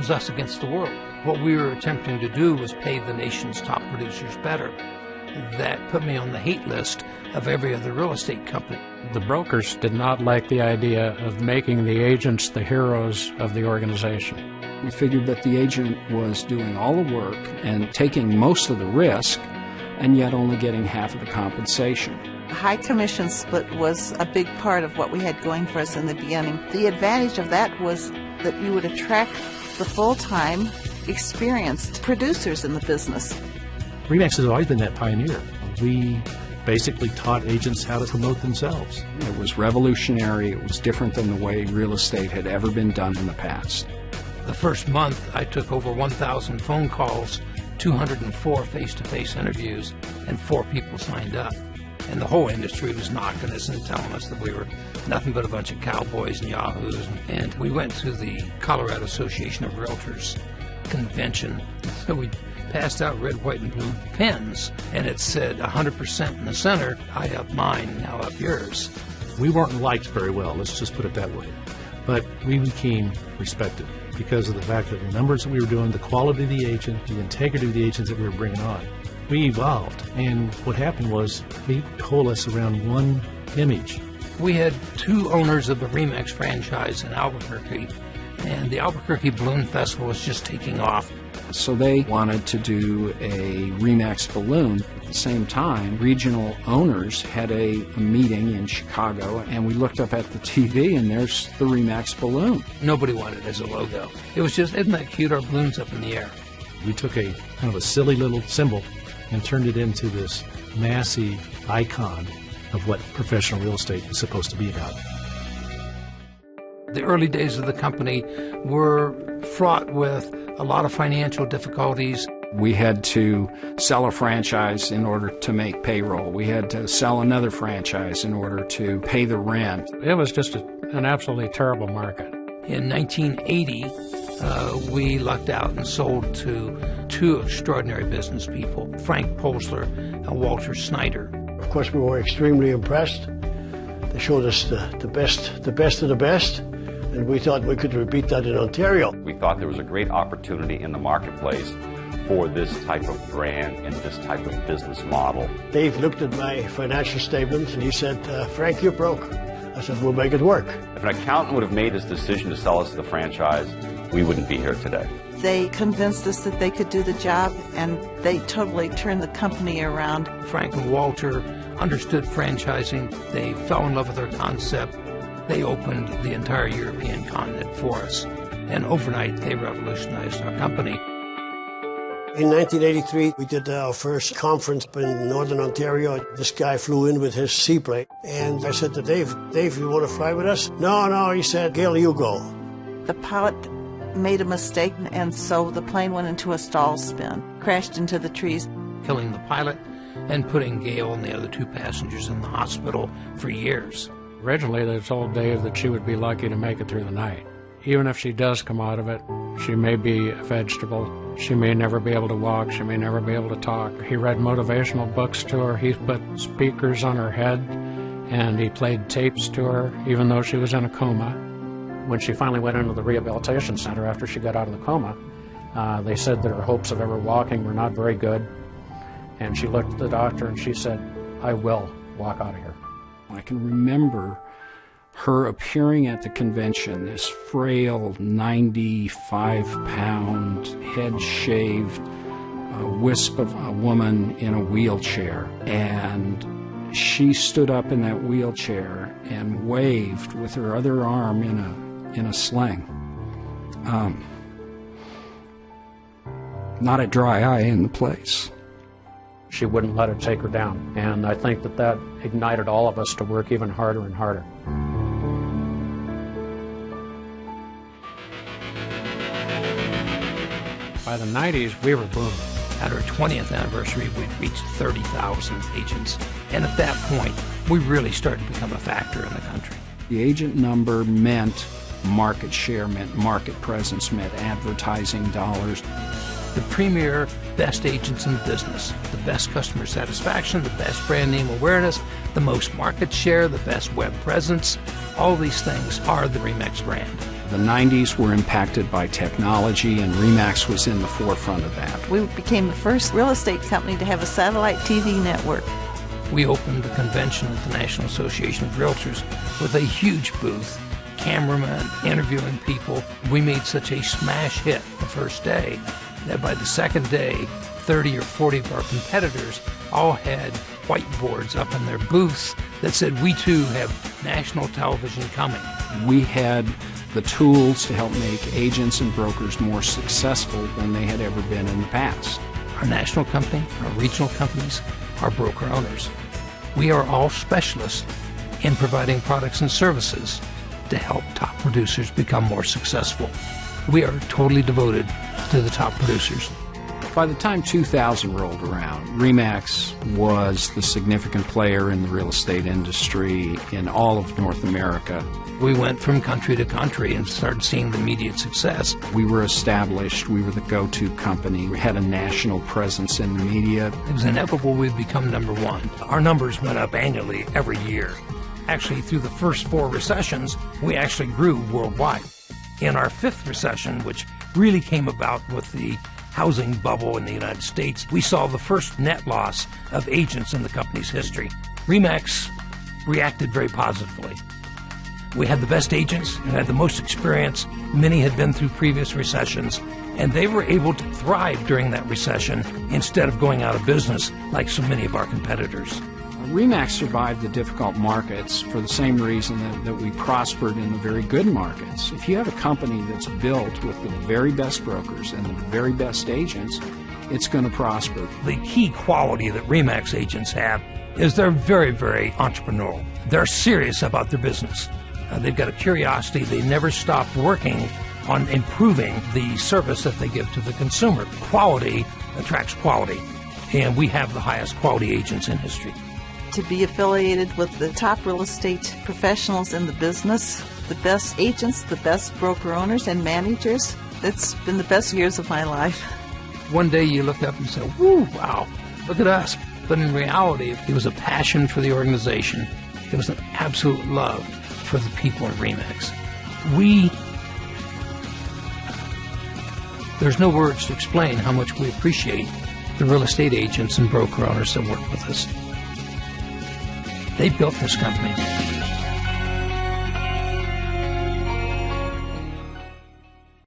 was us against the world. What we were attempting to do was pay the nation's top producers better. That put me on the hate list of every other real estate company. The brokers did not like the idea of making the agents the heroes of the organization. We figured that the agent was doing all the work and taking most of the risk, and yet only getting half of the compensation. A high commission split was a big part of what we had going for us in the beginning. The advantage of that was that you would attract the full-time, experienced producers in the business. RE/MAX has always been that pioneer. We basically taught agents how to promote themselves. It was revolutionary. It was different than the way real estate had ever been done in the past. The first month, I took over 1,000 phone calls, 204 face-to-face interviews, and 4 people signed up. And the whole industry was knocking us and telling us that we were nothing but a bunch of cowboys and yahoos. And we went to the Colorado Association of Realtors convention. So we passed out red, white, and blue pens, and it said 100% in the center. I up mine, now up yours. We weren't liked very well, let's just put it that way. But we became respected because of the fact that the numbers that we were doing, the quality of the agent, the integrity of the agents that we were bringing on. We evolved, and what happened was we coalesced around one image. We had 2 owners of the RE/MAX franchise in Albuquerque, and the Albuquerque Balloon Festival was just taking off. So they wanted to do a RE/MAX balloon. At the same time, regional owners had a meeting in Chicago, and we looked up at the TV, and there's the RE/MAX balloon. Nobody wanted it as a logo. It was just, isn't that cute, our balloon's up in the air. We took a kind of a silly little symbol and turned it into this massive icon of what professional real estate is supposed to be about. The early days of the company were fraught with a lot of financial difficulties. We had to sell a franchise in order to make payroll. We had to sell another franchise in order to pay the rent. It was just an absolutely terrible market. In 1980, we lucked out and sold to 2 extraordinary business people, Frank Polsler and Walter Snyder. Of course, we were extremely impressed. They showed us the best of the best, and we thought we could repeat that in Ontario. We thought there was a great opportunity in the marketplace for this type of brand and this type of business model. Dave looked at my financial statements and he said, Frank, you're broke. I said, we'll make it work. If an accountant would have made his decision to sell us the franchise, we wouldn't be here today. They convinced us that they could do the job, and they totally turned the company around. Frank and Walter understood franchising. They fell in love with our concept. They opened the entire European continent for us. And overnight, they revolutionized our company. In 1983, we did our first conference in Northern Ontario. This guy flew in with his seaplane. And I said to Dave, you want to fly with us? No, he said, Gail, you go. The pilot made a mistake, and so the plane went into a stall spin, crashed into the trees. Killing the pilot and putting Gail and the other 2 passengers in the hospital for years. Originally, they told Dave that she would be lucky to make it through the night. Even if she does come out of it, she may be a vegetable. She may never be able to walk. She may never be able to talk. He read motivational books to her. He put speakers on her head, and he played tapes to her, even though she was in a coma. When she finally went into the rehabilitation center after she got out of the coma, they said that her hopes of ever walking were not very good. And she looked at the doctor and she said, I will walk out of here. I can remember her appearing at the convention, this frail, 95-pound, head-shaved wisp of a woman in a wheelchair. And she stood up in that wheelchair and waved with her other arm in a sling. Not a dry eye in the place. She wouldn't let it take her down. And I think that ignited all of us to work even harder and harder. By the 90s, we were booming. At our 20th anniversary, we'd reached 30,000 agents. And at that point, we really started to become a factor in the country. The agent number meant market share, meant market presence, meant advertising dollars. The premier best agents in the business, the best customer satisfaction, the best brand name awareness, the most market share, the best web presence, all these things are the RE/MAX brand. The 90s were impacted by technology, and RE/MAX was in the forefront of that. We became the first real estate company to have a satellite TV network. We opened a convention at the National Association of Realtors with a huge booth, cameramen interviewing people. We made such a smash hit the first day that by the second day, 30 or 40 of our competitors all had whiteboards up in their booths that said, "We too have national television coming." We had the tools to help make agents and brokers more successful than they had ever been in the past. Our national company, our regional companies, our broker owners. We are all specialists in providing products and services to help top producers become more successful. We are totally devoted to the top producers. By the time 2000 rolled around, RE/MAX was the significant player in the real estate industry in all of North America. We went from country to country and started seeing the immediate success. We were established. We were the go-to company. We had a national presence in the media. It was inevitable we'd become number one. Our numbers went up annually every year. Actually, through the first 4 recessions, we actually grew worldwide. In our 5th recession, which really came about with the housing bubble in the United States, we saw the first net loss of agents in the company's history. RE/MAX reacted very positively. We had the best agents, we had the most experience. Many had been through previous recessions, and they were able to thrive during that recession instead of going out of business like so many of our competitors. RE/MAX survived the difficult markets for the same reason that we prospered in the very good markets. If you have a company that's built with the very best brokers and the very best agents, it's going to prosper. The key quality that RE/MAX agents have is they're very, very entrepreneurial. They're serious about their business. They've got a curiosity. They never stop working on improving the service that they give to the consumer. Quality attracts quality, and we have the highest quality agents in history. To be affiliated with the top real estate professionals in the business, the best agents, the best broker owners and managers, it's been the best years of my life. One day you look up and say, "Woo, wow, look at us." But in reality, it was a passion for the organization. It was an absolute love for the people in RE/MAX. There's no words to explain how much we appreciate the real estate agents and broker owners that work with us. They built this company.